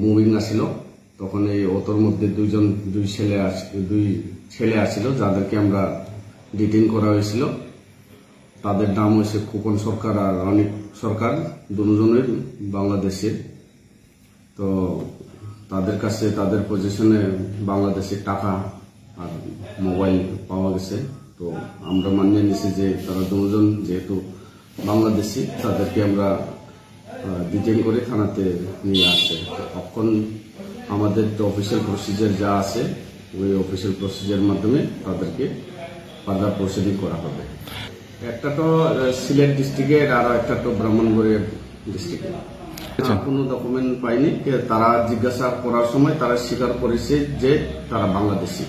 Moving আসিল, তখন এই অতর মধ্যে দুই ছেলে আসিল যাদেরকে আমরা ডিটেইন করা হয়েছিল। তাদের নাম হয়েছে খোকন সরকার আর অনিক সরকার, দুজনের বাংলাদেশের। তো তাদের কাছে তাদের পজিশনে বাংলাদেশের টাকা আর মোবাইল পাওয়া গেছে। তো আমরা মানিয়ে নিছি যে তারা দুজন যেহেতু বাংলাদেশি, তাদেরকে আমরা ডিটেইন করে থানাতে নিয়ে আসছে। এখন আমাদের তো অফিসিয়াল প্রসিজার যা আছে, ওই অফিসিয়াল প্রসিজার মাধ্যমে তাদেরকে ফার্দার প্রসিডিং করা হবে। একটা তো সিলেট ডিস্ট্রিক্টের আর একটা তো ব্রাহ্মণবাড়িয়া ডিস্ট্রিক্টের। কোনো ডকুমেন্ট পাইনি। তারা জিজ্ঞাসা করার সময় তারা স্বীকার করেছে যে তারা বাংলাদেশি।